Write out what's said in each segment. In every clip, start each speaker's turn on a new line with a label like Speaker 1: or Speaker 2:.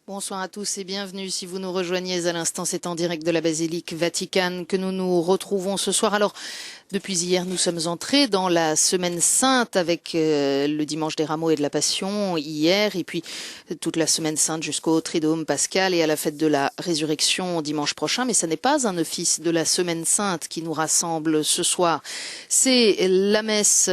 Speaker 1: Bonsoir à tous et bienvenue. Si vous nous rejoignez à l'instant, c'est en direct de la basilique Vatican que nous nous retrouvons ce soir. Alors, depuis hier, nous sommes entrés dans la semaine sainte avec le dimanche des Rameaux et de la Passion hier, et puis toute la semaine sainte jusqu'au Triduum pascal et à la fête de la résurrection dimanche prochain. Mais ce n'est pas un office de la semaine sainte qui nous rassemble ce soir. C'est la messe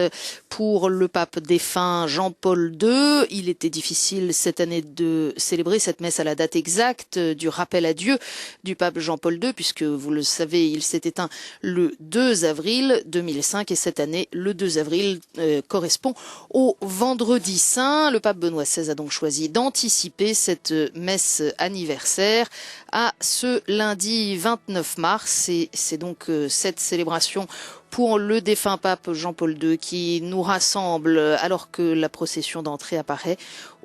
Speaker 1: pour le pape défunt Jean-Paul II. Il était difficile cette année de célébrer cette messe à la date exacte du rappel à Dieu du pape Jean-Paul II, puisque vous le savez, il s'est éteint le 2 avril 2005 et cette année, le 2 avril correspond au vendredi saint. Le pape Benoît XVI a donc choisi d'anticiper cette messe anniversaire à ce lundi 29 mars et c'est donc cette célébration pour le défunt pape Jean-Paul II qui nous rassemble alors que la procession d'entrée apparaît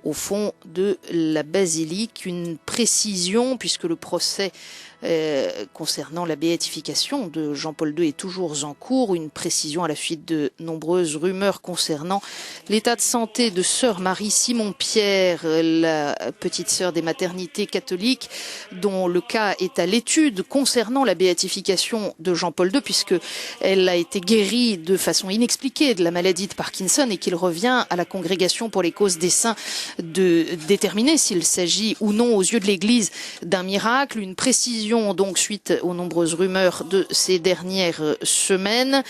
Speaker 1: au fond de la basilique. Une précision puisque le procès concernant la béatification de Jean-Paul II est toujours en cours. Une précision à la suite de nombreuses rumeurs concernant l'état de santé de sœur Marie Simon-Pierre, la petite sœur des maternités catholiques, dont le cas est à l'étude concernant la béatification de Jean-Paul II, puisque elle a été guérie de façon inexpliquée de la maladie de Parkinson et qu'il revient à la Congrégation pour les causes des saints de déterminer s'il s'agit ou non aux yeux de l'Église d'un miracle. Une précision donc suite aux nombreuses rumeurs de ces dernières semaines.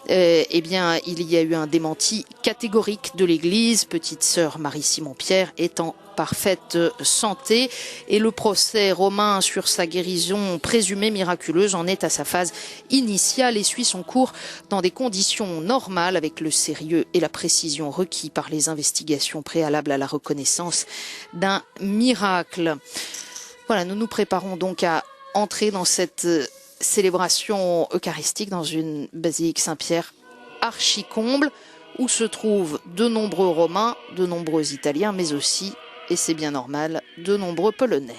Speaker 1: Eh bien, il y a eu un démenti catégorique de l'Église. Petite sœur Marie Simon-Pierre est en parfaite santé et le procès romain sur sa guérison présumée miraculeuse en est à sa phase initiale et suit son cours dans des conditions normales avec le sérieux et la précision requis par les investigations préalables à la reconnaissance d'un miracle. Voilà, nous nous préparons donc à entrer dans cette célébration eucharistique dans une basilique Saint-Pierre archi-comble où se trouvent de nombreux Romains, de nombreux Italiens, mais aussi, et c'est bien normal, de nombreux Polonais.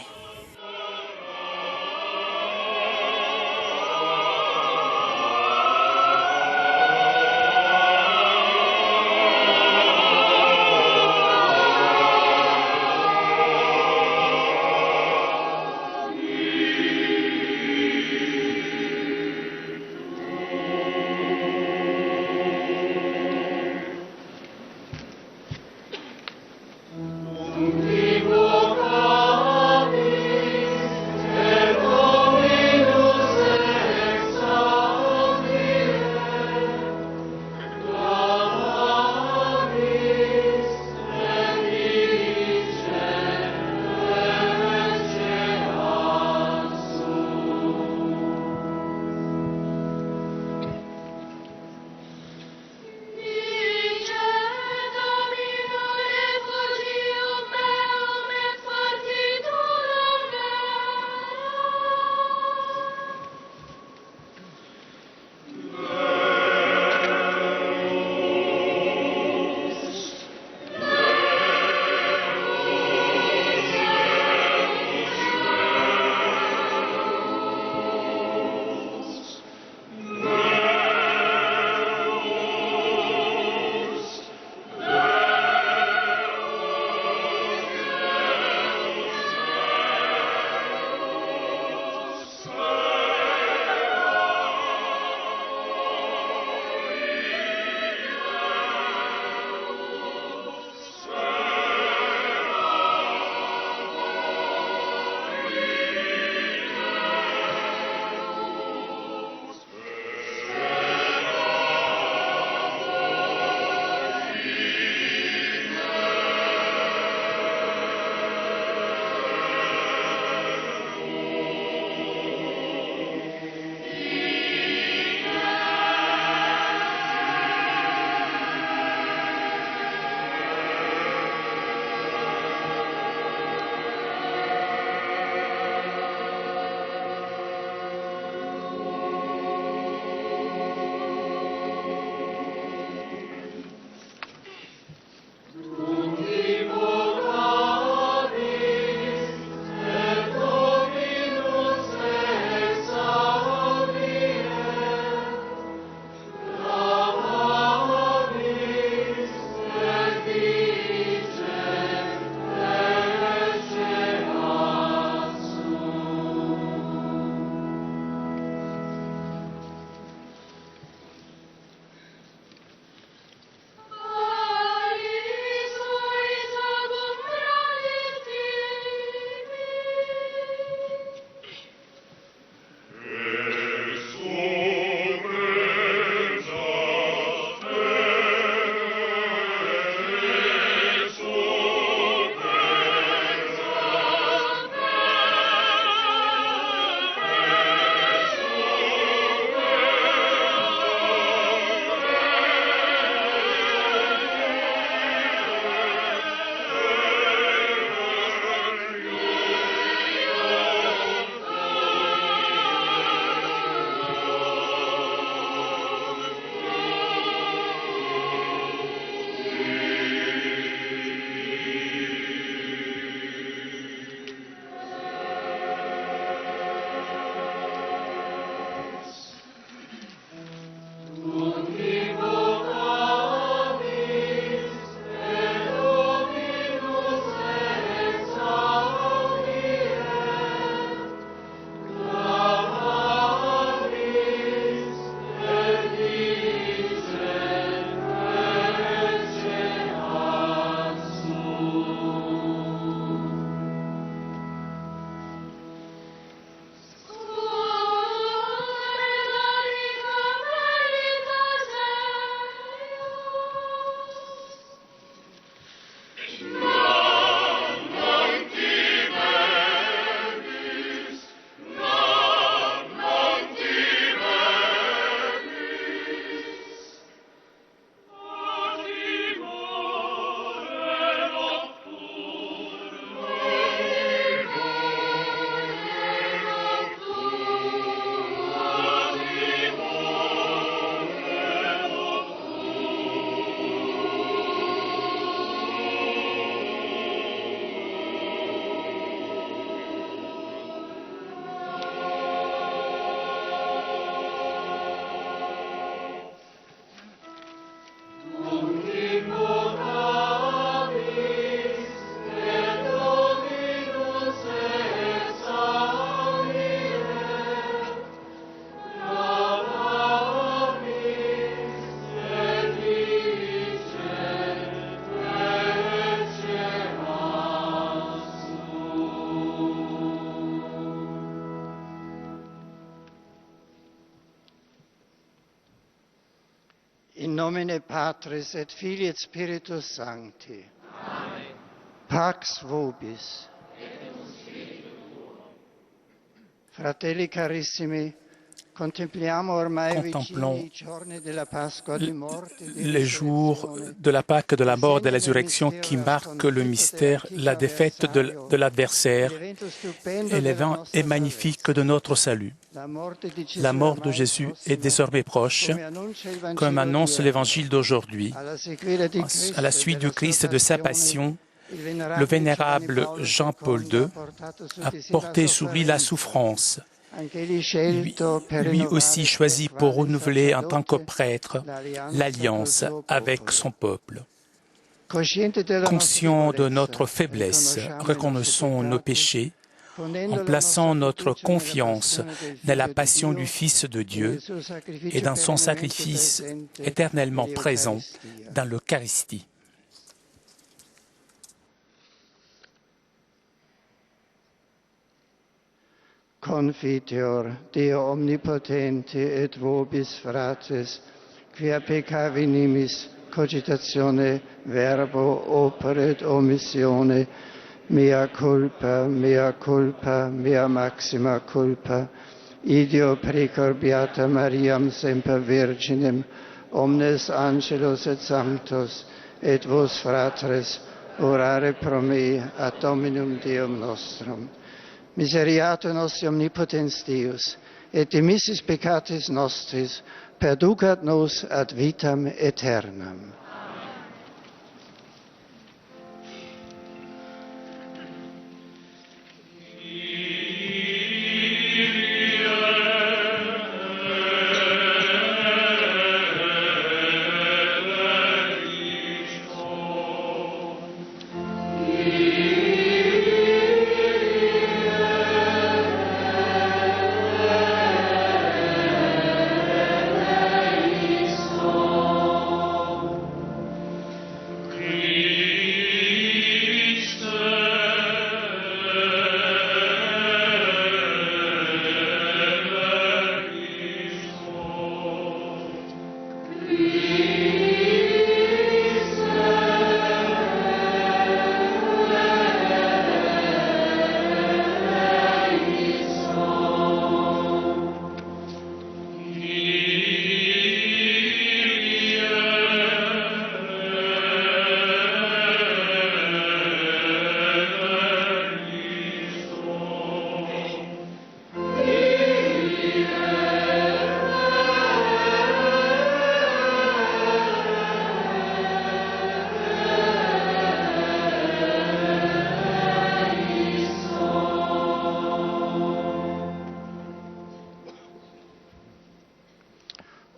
Speaker 2: nomine Patris et Filii et Spiritus Sancti. Amen. Pax vobis. Fratelli carissimi, contemplons
Speaker 3: les jours de la Pâque, de la mort, de la résurrection qui marquent le mystère, la défaite de l'adversaire et l'événement est magnifique de notre salut. La mort de Jésus est désormais proche, comme annonce l'Évangile d'aujourd'hui. À la suite du Christ et de sa passion, le vénérable Jean-Paul II a porté sur lui la souffrance. Lui aussi choisi pour renouveler en tant que prêtre l'alliance avec son peuple. Conscient de notre faiblesse, reconnaissons nos péchés en plaçant notre confiance dans la passion du Fils de Dieu et dans son sacrifice éternellement présent dans l'Eucharistie.
Speaker 2: Confiteor, Deo omnipotente et vobis fratres, quia peccavi nimis, cogitatione, verbo, opere et omissione, mea culpa, mea maxima culpa, idio precor beata Mariam semper Virginem, omnes angelos et sanctos, et vos fratres, orare pro me ad Dominum Deum nostrum. Miseriate nostri omnipotens Deus, et dimissis peccatis nostris, perducat nos ad vitam aeternam.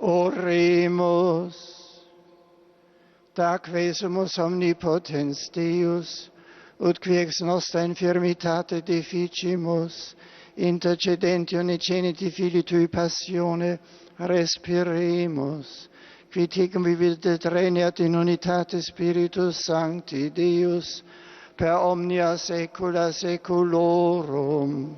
Speaker 2: Oremus, da quesumus omnipotens Deus, ut qui ex nostra infirmitate deficimus, intercedenti uniceniti Filii Tui passione, respiremus, qui tecum vivit et regnat in unitate Spiritus Sancti Deus, per omnia saecula saeculorum.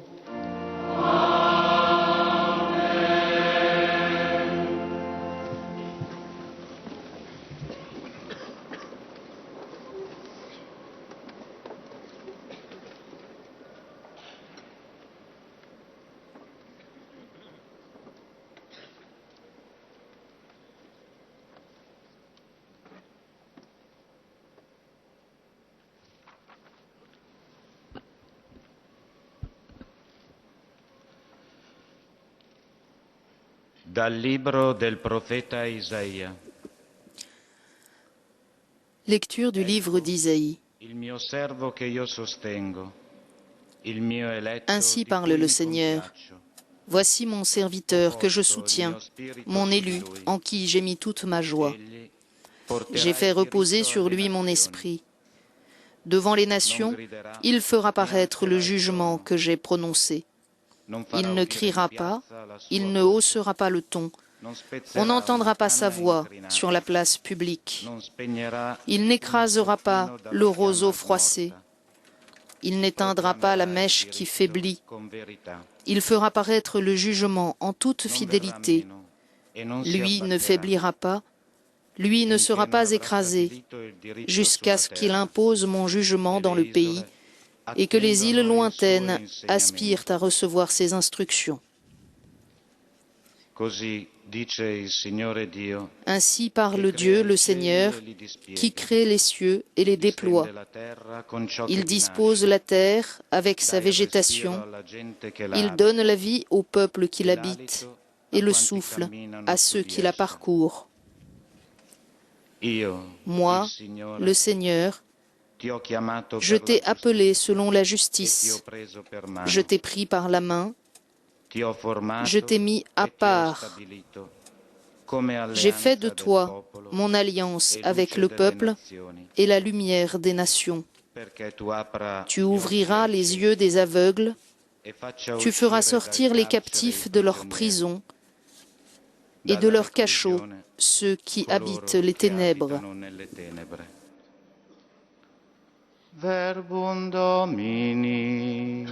Speaker 4: Dal libro del profeta Isaia.
Speaker 1: Lecture du livre d'Isaïe. Ainsi parle le Seigneur. Voici mon serviteur que je soutiens, mon élu en qui j'ai mis toute ma joie. J'ai fait reposer sur lui mon esprit. Devant les nations, il fera paraître le jugement que j'ai prononcé. Il ne criera pas, il ne haussera pas le ton. On n'entendra pas sa voix sur la place publique. Il n'écrasera pas le roseau froissé. Il n'éteindra pas la mèche qui faiblit. Il fera paraître le jugement en toute fidélité. Lui ne faiblira pas, Lui ne sera pas écrasé jusqu'à ce qu'il impose mon jugement dans le pays et que les îles lointaines aspirent à recevoir ses instructions. Ainsi parle Dieu, le Seigneur, qui crée les cieux et les déploie. Il dispose la terre avec sa végétation. Il donne la vie au peuple qui l'habite et le souffle à ceux qui la parcourent. Moi, le Seigneur, je t'ai appelé selon la justice. Je t'ai pris par la main. Je t'ai mis à part. J'ai fait de toi mon alliance avec le peuple et la lumière des nations. Tu ouvriras les yeux des aveugles. Tu feras sortir les captifs de leur prison et de leurs cachots ceux qui habitent les ténèbres.
Speaker 2: Verbum Domini.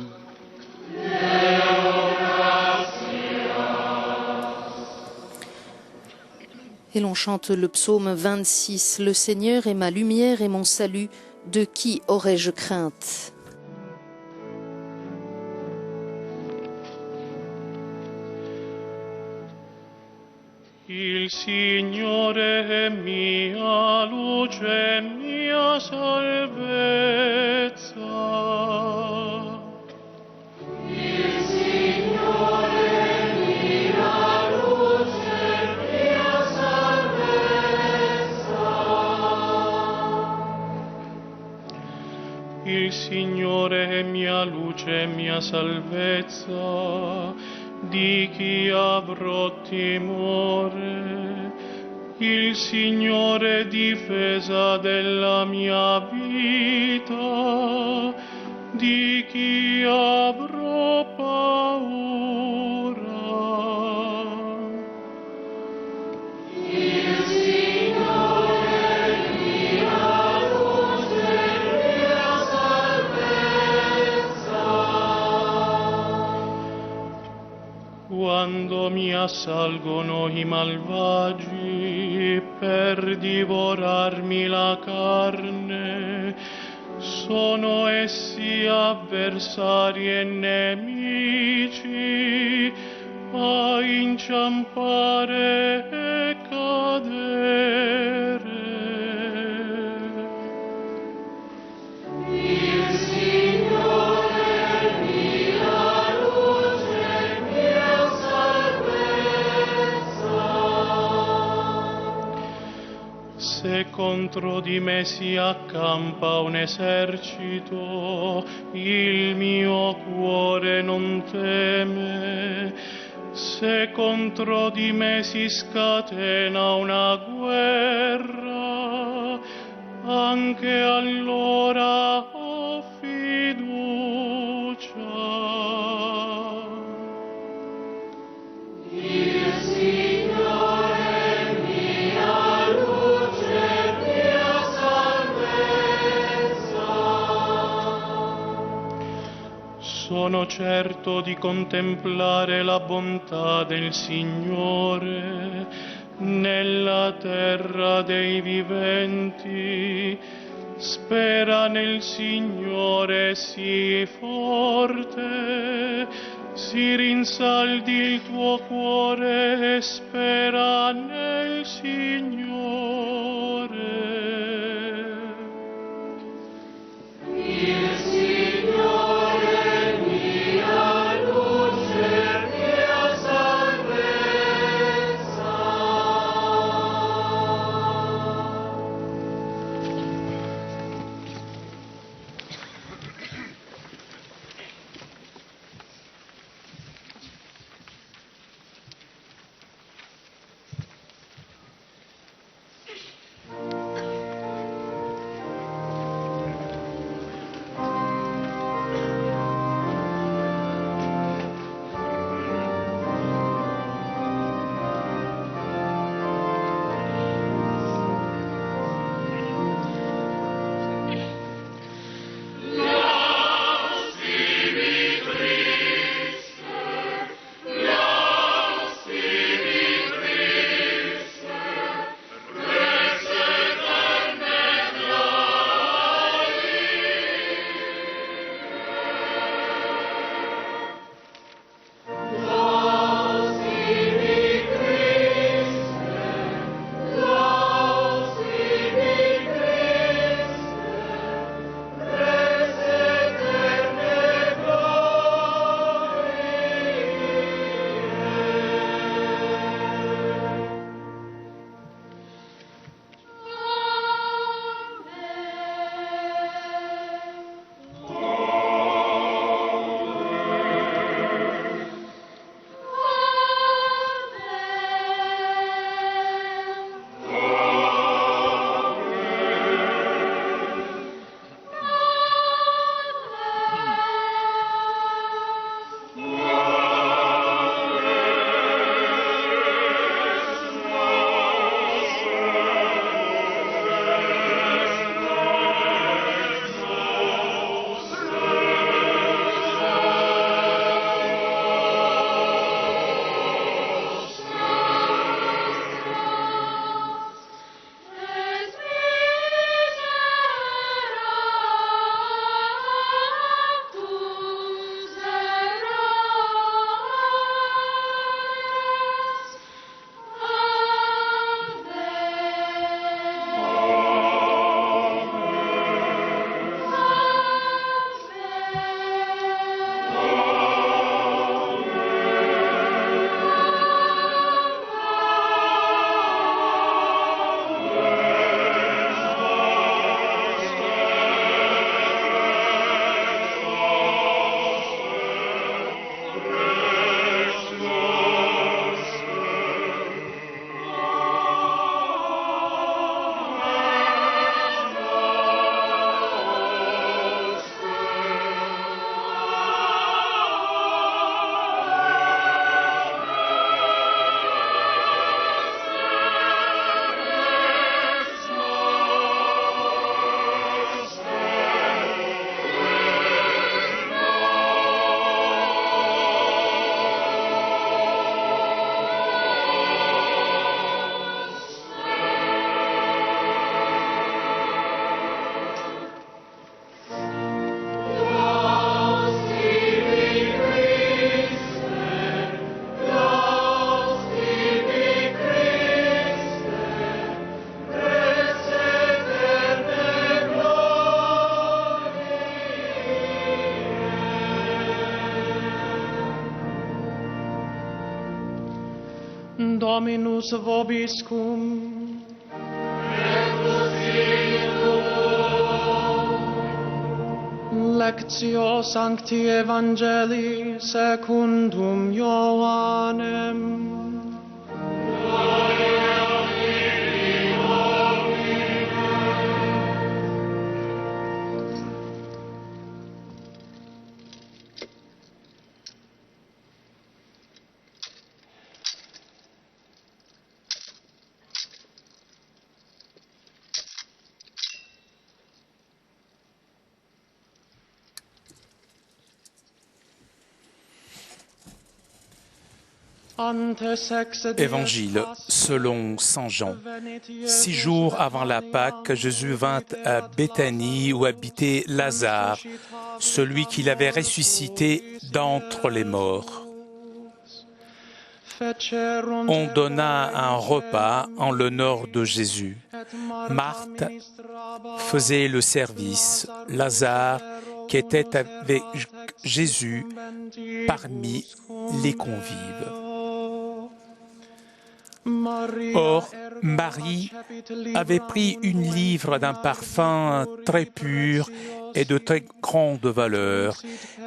Speaker 1: Et l'on chante le psaume 26. Le Seigneur est ma lumière et mon salut, de qui aurais-je crainte?
Speaker 5: Il Signore è mia luce e mia salvezza. Il Signore è mia luce e mia salvezza. Il Signore è mia luce e mia salvezza. Di chi avrò timore? Il Signore è difesa della mia vita. Di chi avrò paura? Il Signore è mia luce e mia salvezza. Quando mi assalgono i malvagi per divorarmi la carne, sono essi avversari e nemici a inciampare e cadere. Il Signore è mia luce e mia salvezza. Se contro di me si accampa un esercito, il mio cuore non teme. Se contro di me si scatena una guerra, anche allora ho fiducia. Il Signore è mia luce e mia salvezza. Sono certo di contemplare la bontà del Signore nella terra dei viventi. Spera nel Signore, sii forte, si rinsaldi il tuo cuore e spera nel Signore. Il Signore è mia luce e mia salvezza. Dominus vobiscum. Lectio Sancti Evangelii secundum Ioannem.
Speaker 3: Évangile selon saint Jean. 6 jours avant la Pâque, Jésus vint à Béthanie où habitait Lazare, celui qu'il avait ressuscité d'entre les morts. On donna un repas en l'honneur de Jésus. Marthe faisait le service. Lazare, qui était avec Jésus parmi les convives. Or, Marie avait pris une livre d'un parfum très pur et de très grande valeur.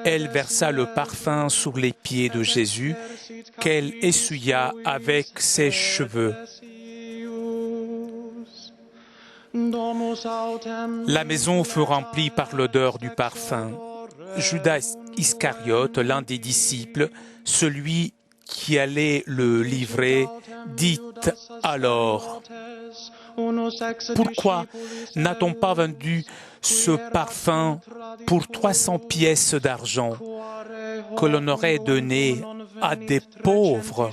Speaker 3: Elle versa le parfum sur les pieds de Jésus, qu'elle essuya avec ses cheveux. La maison fut remplie par l'odeur du parfum. Judas Iscariote, l'un des disciples, celui qui allait le livrer, dit alors: pourquoi n'a-t-on pas vendu ce parfum pour 300 pièces d'argent que l'on aurait donné à des pauvres?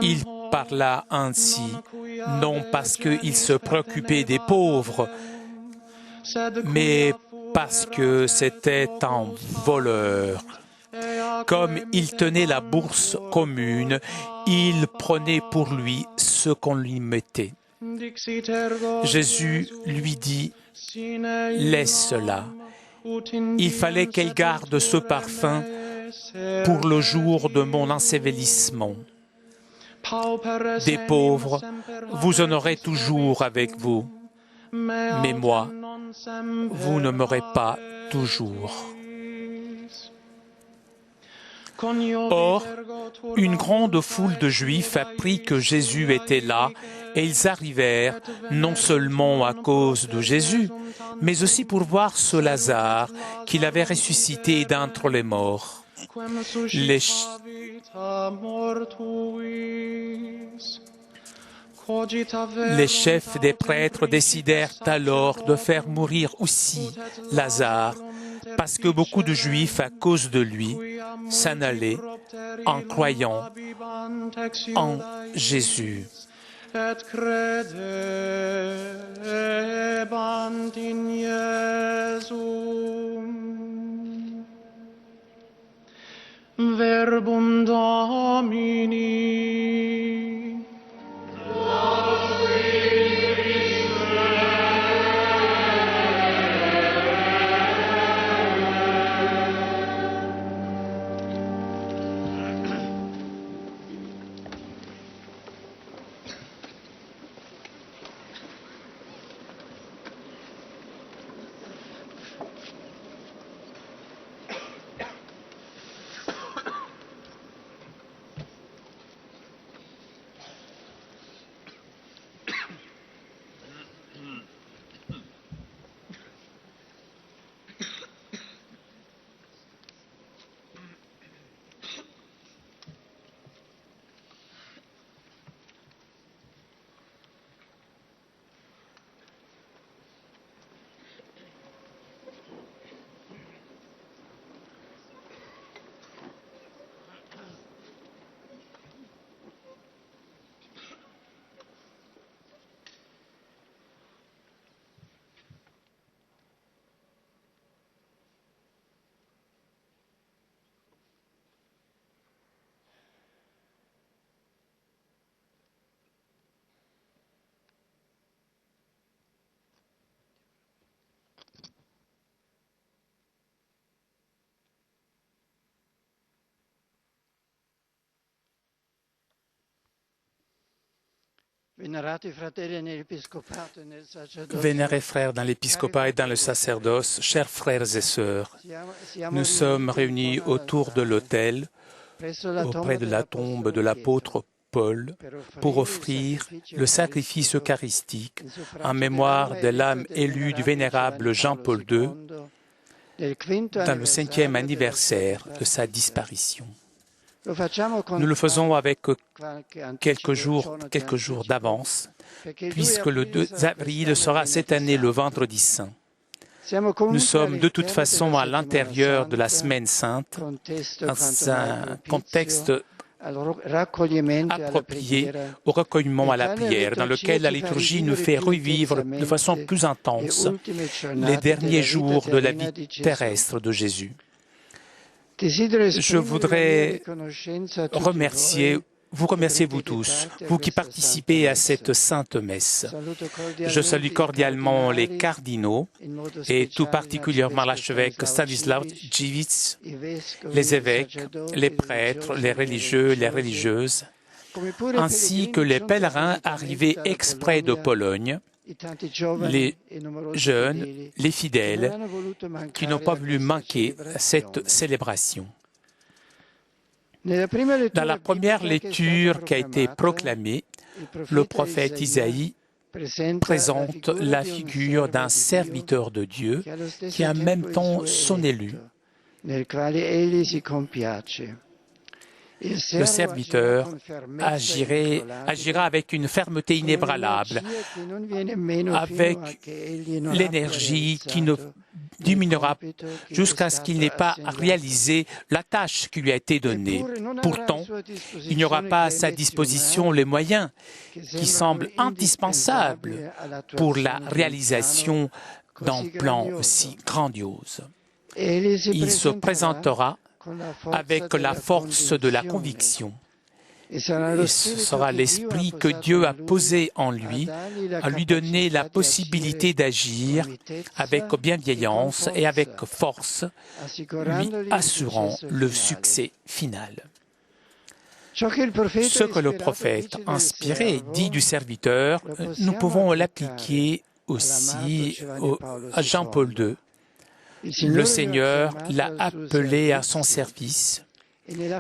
Speaker 3: Il parla ainsi, non parce qu'il se préoccupait des pauvres, mais parce que c'était un voleur. Comme il tenait la bourse commune, il prenait pour lui ce qu'on lui mettait. Jésus lui dit: laisse-la. Il fallait qu'elle garde ce parfum pour le jour de mon ensevelissement. Des pauvres, vous en aurez toujours avec vous, mais moi, vous ne m'aurez pas toujours. Or, une grande foule de Juifs apprit que Jésus était là, et ils arrivèrent non seulement à cause de Jésus, mais aussi pour voir ce Lazare qu'il avait ressuscité d'entre les morts. Les chefs des prêtres décidèrent alors de faire mourir aussi Lazare, parce que beaucoup de Juifs, à cause de lui, s'en allaient en croyant en Jésus.
Speaker 5: Verbum Domini.
Speaker 3: Vénérés frères dans l'épiscopat et dans le sacerdoce, chers frères et sœurs, nous sommes réunis autour de l'autel, auprès de la tombe de l'apôtre Paul, pour offrir le sacrifice eucharistique en mémoire de l'âme élue du vénérable Jean-Paul II dans le 5e anniversaire de sa disparition. Nous le faisons avec quelques jours d'avance, puisque le 2 avril sera cette année le vendredi saint. Nous sommes de toute façon à l'intérieur de la Semaine sainte, dans un contexte approprié au recueillement à la prière, dans lequel la liturgie nous fait revivre de façon plus intense les derniers jours de la vie terrestre de Jésus. Je voudrais vous remercier vous tous, vous qui participez à cette sainte messe. Je salue cordialement les cardinaux et tout particulièrement l'archevêque Stanislav Dziwisz, les évêques, les prêtres, les religieux, les religieuses, ainsi que les pèlerins arrivés exprès de Pologne, les jeunes, les fidèles, qui n'ont pas voulu manquer cette célébration. Dans la première lecture qui a été proclamée, le prophète Isaïe présente la figure d'un serviteur de Dieu qui est en même temps son élu. Le serviteur agira avec une fermeté inébranlable, avec l'énergie qui ne diminuera jusqu'à ce qu'il n'ait pas réalisé la tâche qui lui a été donnée. Pourtant, il n'y aura pas à sa disposition les moyens qui semblent indispensables pour la réalisation d'un plan aussi grandiose. Il se présentera avec la force de la conviction. Et ce sera l'esprit que Dieu a posé en lui, à lui donner la possibilité d'agir avec bienveillance et avec force, lui assurant le succès final. Ce que le prophète inspiré dit du serviteur, nous pouvons l'appliquer aussi à Jean-Paul II. Le Seigneur l'a appelé à son service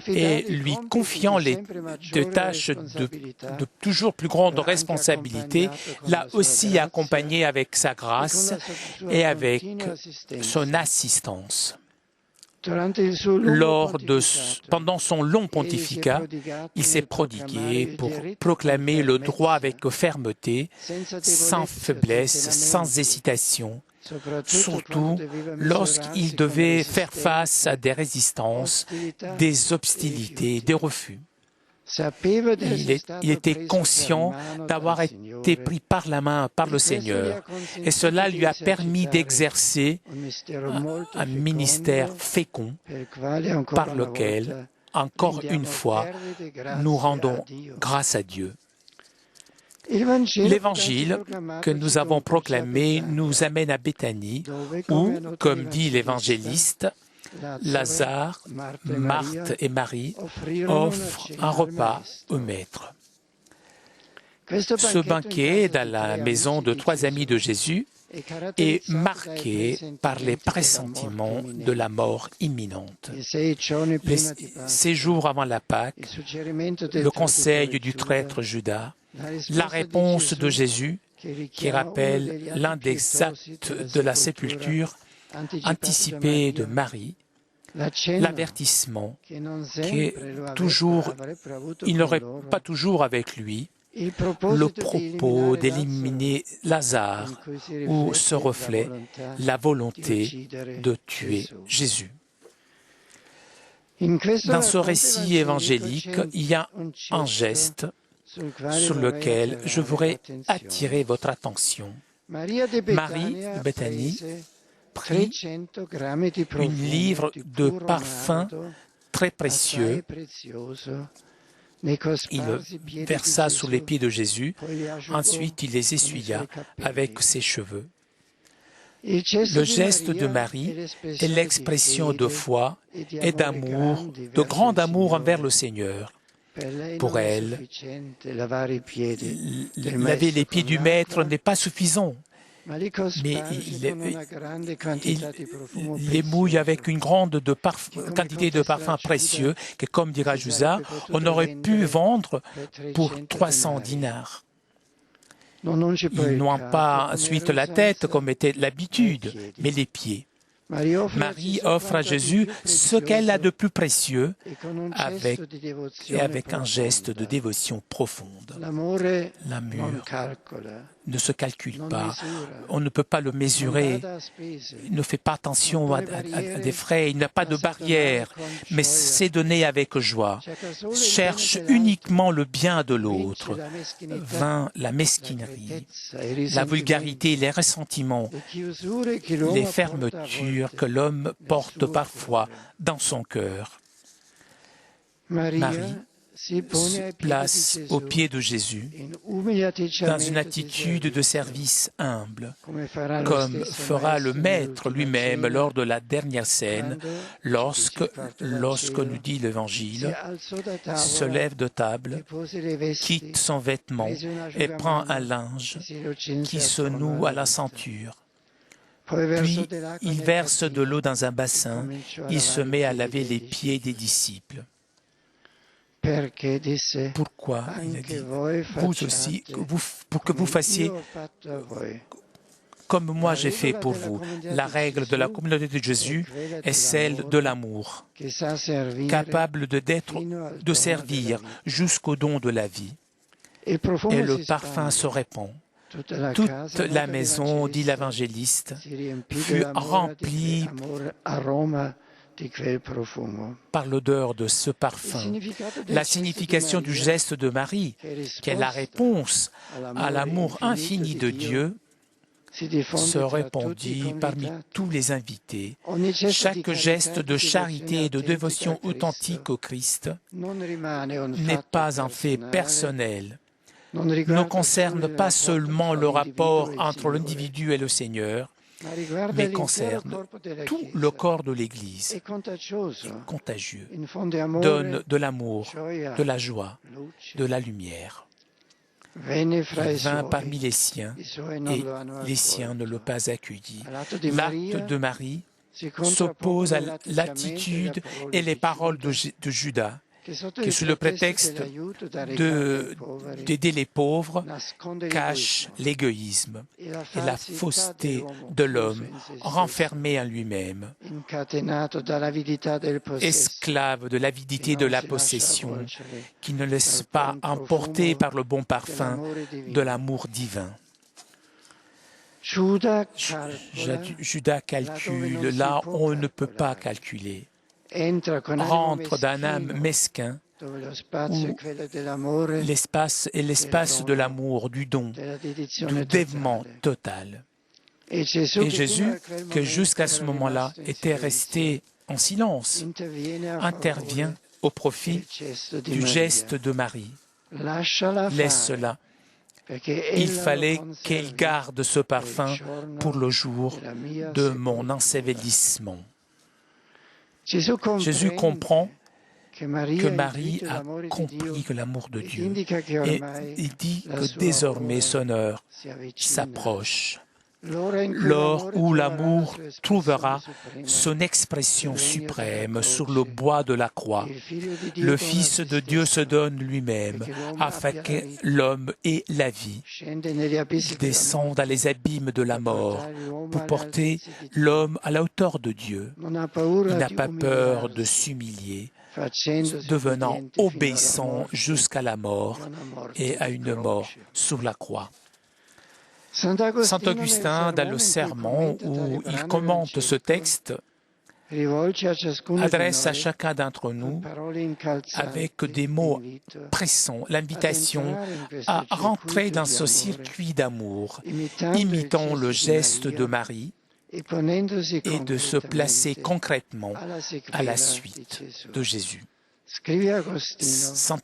Speaker 3: et lui confiant des tâches de toujours plus grande responsabilité, l'a aussi accompagné avec sa grâce et avec son assistance. Pendant son long pontificat, il s'est prodigué pour proclamer le droit avec fermeté, sans faiblesse, sans hésitation, surtout lorsqu'il devait faire face à des résistances, des hostilités, des refus. Il était conscient d'avoir été pris par la main par le Seigneur et cela lui a permis d'exercer un ministère fécond par lequel, encore une fois, nous rendons grâce à Dieu. L'évangile que nous avons proclamé nous amène à Béthanie où, comme dit l'évangéliste, Lazare, Marthe et Marie offrent un repas au Maître. Ce banquet dans la maison de 3 amis de Jésus est marqué par les pressentiments de la mort imminente. Les 6 jours avant la Pâque, le conseil du traître Judas, la réponse de Jésus qui rappelle l'un des actes de la sépulture anticipé de Marie, l'avertissement qu'il n'aurait pas toujours avec lui, le propos d'éliminer Lazare, où se reflète la volonté de tuer Jésus. Dans ce récit évangélique, il y a un geste sur lequel je voudrais attirer votre attention. Marie de Béthanie prit une livre de parfums très précieux. Il versa sous les pieds de Jésus, ensuite il les essuya avec ses cheveux. Le geste de Marie est l'expression de foi et d'amour, de grand amour envers le Seigneur. Pour elle, laver les pieds du maître n'est pas suffisant, mais il les mouille avec une grande quantité de parfums précieux que, comme dira Jusa, on aurait pu vendre pour 300 dinars. Ils n'ont pas ensuite la tête comme était l'habitude, mais les pieds. Marie offre à Jésus ce qu'elle a de plus précieux avec un geste de dévotion profonde. L'amour ne se calcule pas, on ne peut pas le mesurer, il ne fait pas attention à des frais, il n'a pas de barrière, mais c'est donné avec joie. Cherche uniquement le bien de l'autre, vainc la mesquinerie, la vulgarité, les ressentiments, les fermetures que l'homme porte parfois dans son cœur. Marie se place aux pieds de Jésus dans une attitude de service humble, comme fera le Maître lui-même lors de la dernière scène, lorsque nous dit l'Évangile, se lève de table, quitte son vêtement et prend un linge qui se noue à la ceinture. Puis il verse de l'eau dans un bassin, il se met à laver les pieds des disciples. Pourquoi il a dit, vous aussi, pour que vous fassiez comme moi j'ai fait pour vous. La règle de la communauté de Jésus est celle de l'amour, capable de servir jusqu'au don de la vie. Et le parfum se répand. Toute la maison, dit l'évangéliste, fut remplie par l'odeur de ce parfum. La signification du geste de Marie, qui est la réponse à l'amour infini de Dieu, se répandit parmi tous les invités. Chaque geste de charité et de dévotion authentique au Christ n'est pas un fait personnel, ne concerne pas seulement le rapport entre l'individu et le Seigneur, mais concerne tout le corps de l'Église. Est contagieux, donne de l'amour, de la joie, de la lumière. Il vint parmi les siens et les siens ne l'ont pas accueilli. L'acte de Marie s'oppose à l'attitude et les paroles de Judas, qui, sous le prétexte d'aider les pauvres, cache l'égoïsme et la fausseté de l'homme renfermé en lui-même, esclave de l'avidité de la possession, qui ne laisse pas emporter par le bon parfum de l'amour divin. Judas calcule là où on ne peut pas calculer. Rentre d'un âme mesquin où l'espace est l'espace de l'amour, du don, du dévouement total. Et Jésus, que jusqu'à ce moment-là était resté en silence, intervient au profit du geste de Marie. Laisse-la. Il fallait qu'elle garde ce parfum pour le jour de mon ensevelissement. Jésus comprend que Marie a compris que l'amour de Dieu, et il dit que désormais son heure s'approche, l'heure où l'amour trouvera son expression suprême sur le bois de la croix. Le Fils de Dieu se donne lui-même afin que l'homme ait la vie. Il descend dans les abîmes de la mort pour porter l'homme à la hauteur de Dieu. Il n'a pas peur de s'humilier, devenant obéissant jusqu'à la mort et à une mort sur la croix. Saint Augustin, dans le sermon où il commente ce texte, adresse à chacun d'entre nous, avec des mots pressants, l'invitation à rentrer dans ce circuit d'amour, imitant le geste de Marie et de se placer concrètement à la suite de Jésus. Saint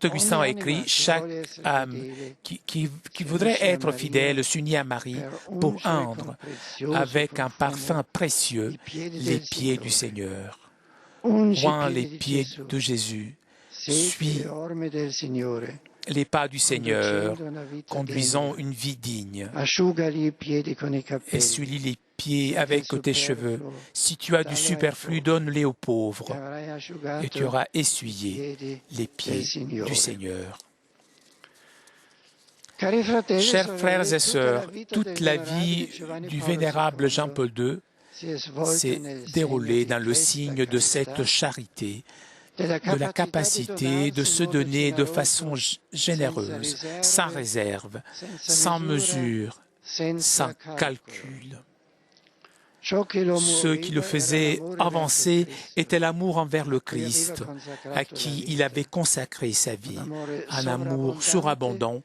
Speaker 3: Augustin a écrit « Chaque âme qui voudrait être fidèle s'unit à Marie pour oindre avec un parfum précieux les pieds du Seigneur. Oint les pieds de Jésus, suis les pas du Seigneur, conduisant une vie digne. Essuie les pieds avec tes cheveux. Si tu as du superflu, donne-les aux pauvres, et tu auras essuyé les pieds du Seigneur. Chers frères et sœurs, toute la vie du vénérable Jean-Paul II s'est déroulée dans le signe de cette charité, de la capacité de se donner de façon généreuse, sans réserve, sans mesure, sans calcul. Ce qui le faisait avancer était l'amour envers le Christ, à qui il avait consacré sa vie, un amour surabondant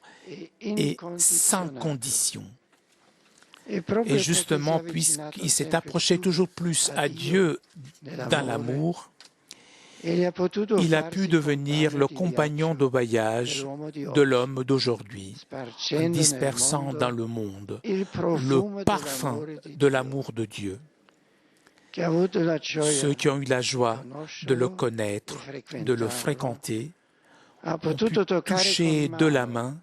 Speaker 3: et sans condition. Et justement, puisqu'il s'est approché toujours plus à Dieu dans l'amour, il a pu devenir le compagnon de voyage de l'homme d'aujourd'hui, dispersant dans le monde le parfum de l'amour de Dieu. Ceux qui ont eu la joie de le connaître, de le fréquenter, ont pu toucher de la main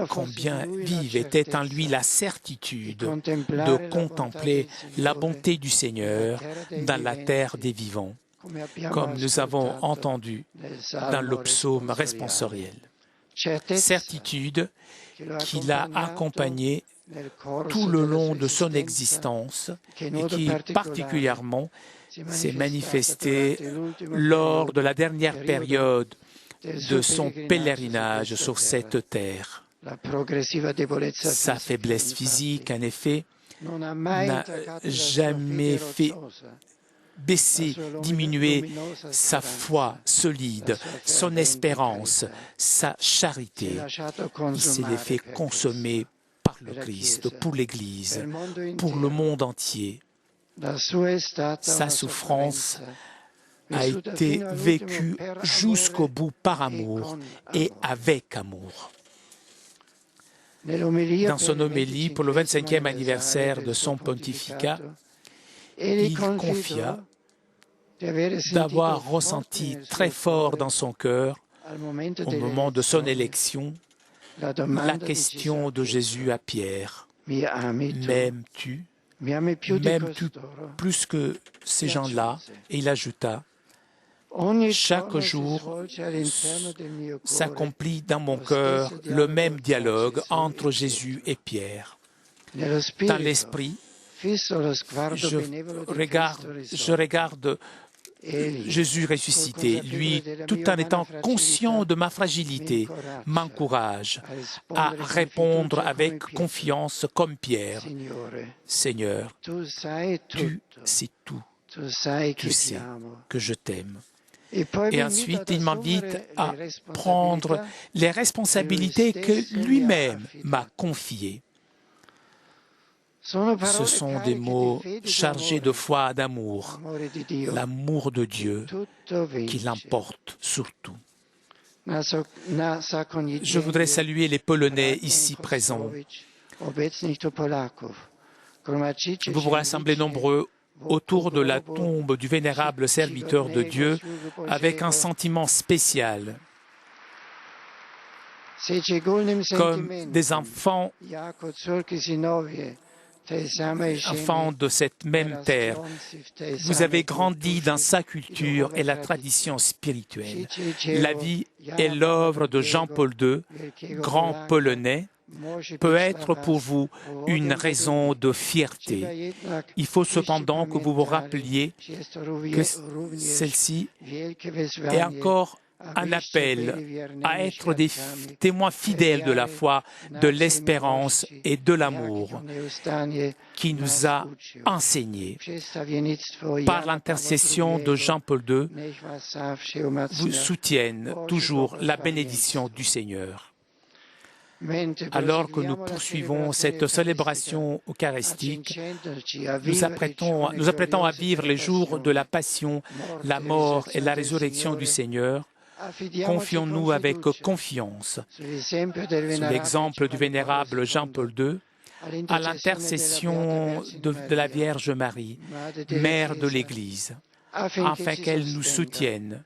Speaker 3: combien vive était en lui la certitude de contempler la bonté du Seigneur dans la terre des vivants, comme nous avons entendu dans le psaume responsoriel. Certitude qui l'a accompagné tout le long de son existence et qui particulièrement s'est manifestée lors de la dernière période de son pèlerinage sur cette terre. Sa faiblesse physique, en effet, n'a jamais fait baisser, diminuer sa foi solide, son espérance, sa charité. Il s'est fait consommer par le Christ, pour l'Église, pour le monde entier. Sa souffrance a été vécue jusqu'au bout par amour et avec amour. Dans son homélie pour le 25e anniversaire de son pontificat, il confia d'avoir ressenti très fort dans son cœur, au moment de son élection, la question de Jésus à Pierre. M'aimes-tu? M'aimes-tu plus que ces gens-là? Et il ajouta, chaque jour s'accomplit dans mon cœur le même dialogue entre Jésus et Pierre. Dans l'esprit, je regarde Jésus ressuscité, lui, tout en étant conscient de ma fragilité, m'encourage à répondre avec confiance comme Pierre. Seigneur, tu sais tout, tu sais que je t'aime. Et ensuite, il m'invite à prendre les responsabilités que lui-même m'a confiées. Ce sont des mots chargés de foi et d'amour, l'amour de Dieu qui l'emporte surtout. Je voudrais saluer les Polonais ici présents. Vous vous rassemblez nombreux autour de la tombe du vénérable serviteur de Dieu avec un sentiment spécial, comme des enfants de cette même terre. Vous avez grandi dans sa culture et la tradition spirituelle. La vie et l'œuvre de Jean-Paul II, grand Polonais, peut être pour vous une raison de fierté. Il faut cependant que vous vous rappeliez que celle-ci est encore un appel à être des témoins fidèles de la foi, de l'espérance et de l'amour qui nous a enseigné. Par l'intercession de Jean-Paul II, vous soutiennent toujours la bénédiction du Seigneur. Alors que nous poursuivons cette célébration eucharistique, nous apprêtons à vivre les jours de la passion, la mort et la résurrection du Seigneur. Confions-nous avec confiance, sous l'exemple du vénérable Jean-Paul II, à l'intercession de la Vierge Marie, Mère de l'Église, afin qu'elle nous soutienne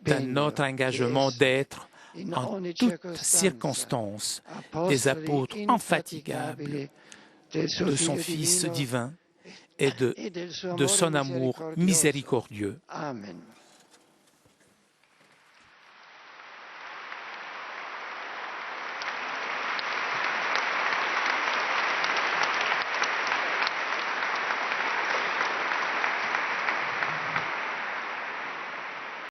Speaker 3: dans notre engagement d'être en toutes circonstances des apôtres infatigables de son Fils divin et de son amour miséricordieux.
Speaker 2: Amen.